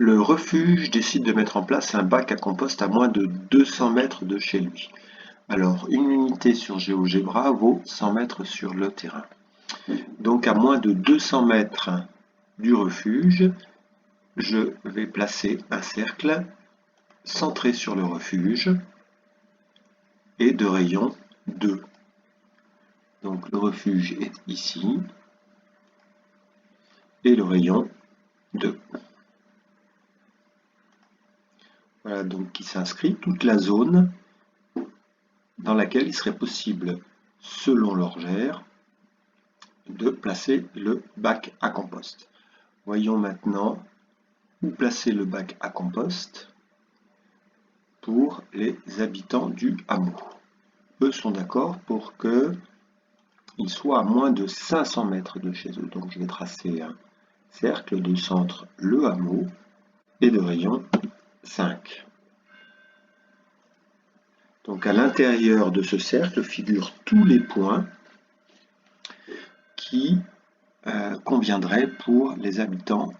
Le refuge décide de mettre en place un bac à compost à moins de 200 mètres de chez lui. Alors, une unité sur GeoGebra vaut 100 mètres sur le terrain. Donc, à moins de 200 mètres du refuge, je vais placer un cercle centré sur le refuge et de rayon 2. Donc, le refuge est ici et le rayon 2. Voilà donc qui s'inscrit toute la zone dans laquelle il serait possible, selon l'orgère, de placer le bac à compost. Voyons maintenant où placer le bac à compost pour les habitants du hameau. Eux sont d'accord pour qu'il soit à moins de 500 mètres de chez eux. Donc je vais tracer un cercle de centre le hameau et de rayon 5. Donc à l'intérieur de ce cercle figurent tous les points qui conviendraient pour les habitants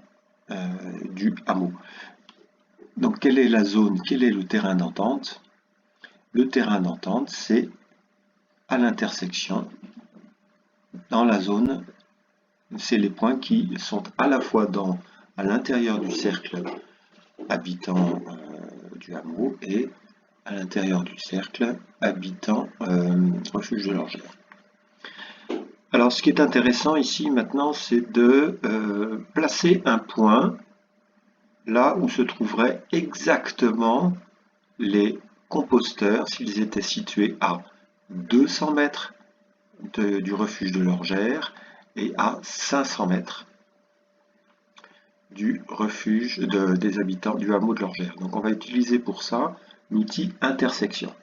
du hameau. Donc quelle est la zone, quel est le terrain d'entente? Le terrain d'entente, c'est à l'intersection, dans la zone, c'est les points qui sont à la fois à l'intérieur du cercle habitant du hameau et à l'intérieur du cercle habitant refuge de l'orgère. Alors ce qui est intéressant ici maintenant, c'est de placer un point là où se trouveraient exactement les composteurs s'ils étaient situés à 200 mètres du refuge de l'orgère et à 500 mètres du refuge des habitants du hameau de l'orgère. Donc on va utiliser pour ça l'outil intersection.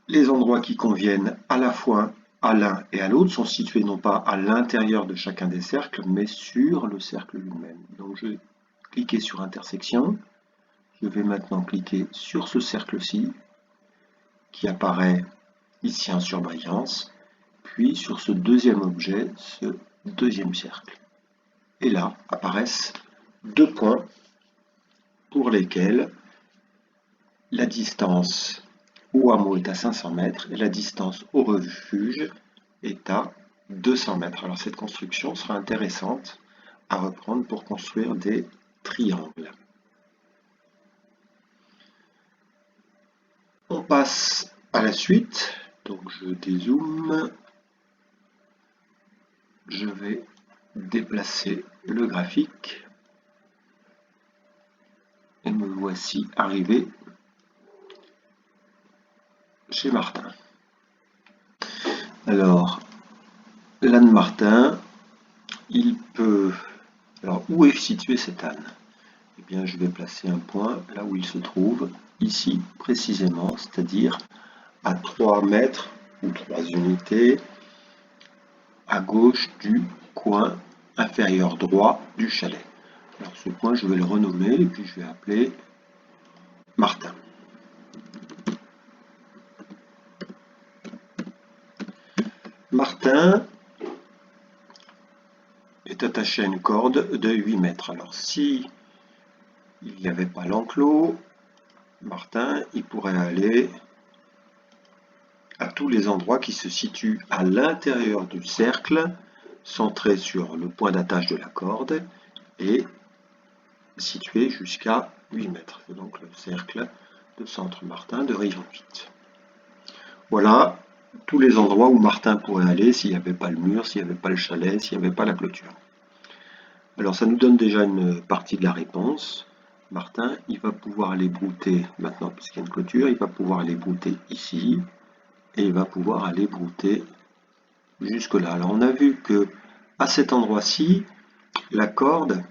Les endroits qui conviennent à la fois à l'un et à l'autre sont situés non pas à l'intérieur de chacun des cercles, mais sur le cercle lui-même. Donc je vais cliquer sur intersection. Je vais maintenant cliquer sur ce cercle-ci, qui apparaît ici en surbrillance, puis sur ce deuxième objet, ce deuxième cercle. Et là apparaissent deux points pour lesquels la distance au hameau est à 500 mètres et la distance au refuge est à 200 mètres. Alors cette construction sera intéressante à reprendre pour construire des triangles. On passe à la suite, donc je dézoome, je vais déplacer le graphique et me voici arrivé chez Martin. Alors, l'âne Martin, il peut... Alors, où est situé cet âne? Eh bien, je vais placer un point là où il se trouve, ici précisément, c'est-à-dire à 3 mètres ou 3 unités à gauche du coin inférieur droit du chalet. Alors ce point, je vais le renommer et puis je vais appeler Martin. Martin est attaché à une corde de 8 mètres. Alors si il n'y avait pas l'enclos, Martin, il pourrait aller à tous les endroits qui se situent à l'intérieur du cercle, centré sur le point d'attache de la corde et situé jusqu'à 8 mètres. C'est donc le cercle de centre Martin de rayon 8. Voilà tous les endroits où Martin pourrait aller s'il n'y avait pas le mur, s'il n'y avait pas le chalet, s'il n'y avait pas la clôture. Alors ça nous donne déjà une partie de la réponse. Martin, il va pouvoir aller brouter, maintenant puisqu'il y a une clôture, il va pouvoir aller brouter ici, et il va pouvoir aller brouter jusque là. Alors on a vu que à cet endroit-ci, la corde,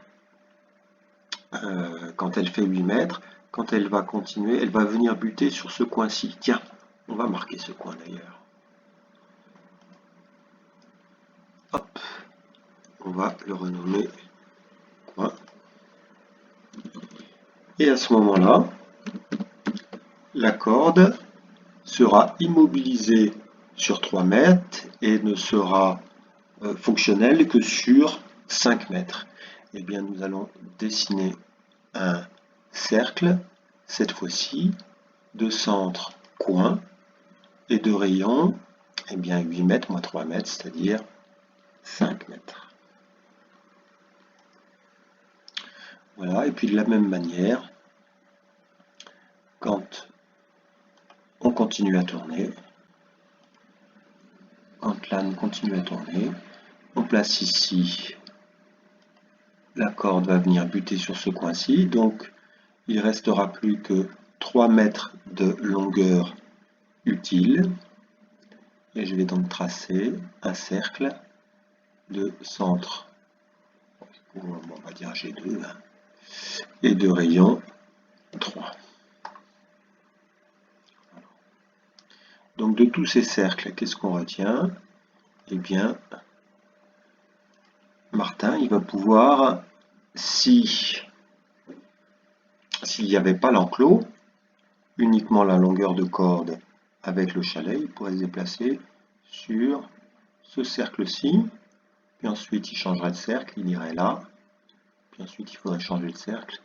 quand elle fait 8 mètres, quand elle va continuer, elle va venir buter sur ce coin-ci. Tiens, on va marquer ce coin d'ailleurs. Hop, on va le renommer coin. Et à ce moment-là, la corde sera immobilisée sur 3 mètres et ne sera fonctionnelle que sur 5 mètres. eh bien nous allons dessiner un cercle, cette fois-ci, de centre coin et de rayon, eh bien 8 mètres moins 3 mètres, c'est-à-dire 5 mètres. Voilà, et puis de la même manière, quand on continue à tourner, quand l'âne continue à tourner, on place ici, la corde va venir buter sur ce coin-ci, donc il ne restera plus que 3 mètres de longueur utile, et je vais donc tracer un cercle de centre, on va dire G2, et de rayon 3. Donc de tous ces cercles, qu'est-ce qu'on retient? Eh bien, Martin, il va pouvoir, s'il n'y avait pas l'enclos, uniquement la longueur de corde avec le chalet, il pourrait se déplacer sur ce cercle-ci, puis ensuite il changerait de cercle, il irait là, puis ensuite il faudrait changer de cercle,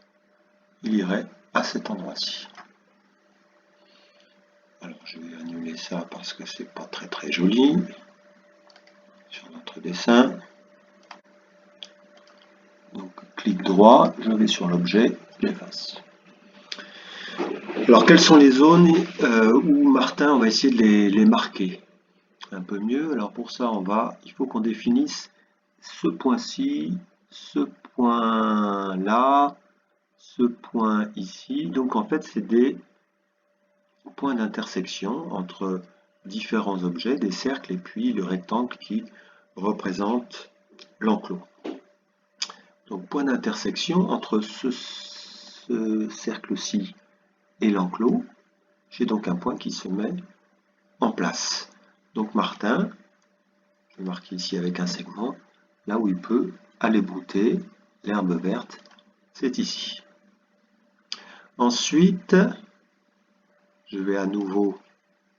il irait à cet endroit-ci. Alors je vais annuler ça parce que c'est pas très joli sur notre dessin. Donc clic droit, je vais sur l'objet, j'efface. Alors quelles sont les zones où Martin, on va essayer de les marquer un peu mieux. Alors pour ça, il faut qu'on définisse ce point-ci, ce point-là, ce point ici. Donc en fait, c'est des points d'intersection entre différents objets, des cercles et puis le rectangle qui représente l'enclos. Donc point d'intersection entre ce cercle-ci et l'enclos, j'ai donc un point qui se met en place. Donc Martin, je vais marquer ici avec un segment, là où il peut aller brouter, l'herbe verte, c'est ici. Ensuite, je vais à nouveau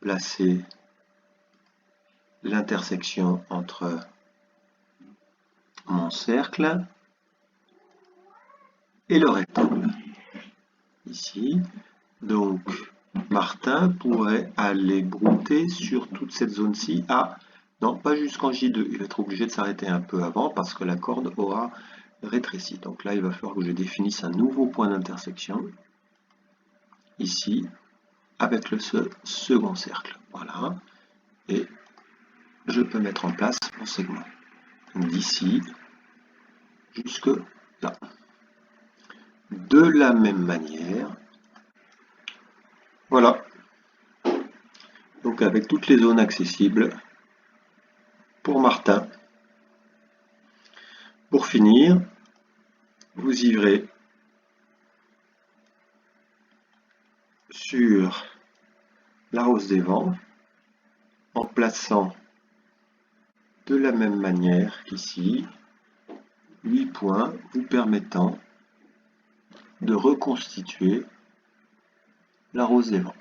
placer l'intersection entre mon cercle et le rectangle. Ici, donc Martin pourrait aller brouter sur toute cette zone-ci. Ah, non, pas jusqu'en J2. Il va être obligé de s'arrêter un peu avant parce que la corde aura rétréci. Donc là, il va falloir que je définisse un nouveau point d'intersection. Ici, avec le second cercle. Voilà. Et je peux mettre en place mon segment. D'ici jusque là. De la même manière, voilà. Donc avec toutes les zones accessibles pour Martin. Pour finir, vous irez sur la Rose des Vents en plaçant de la même manière qu'ici 8 points vous permettant de reconstituer la Rose des Vents.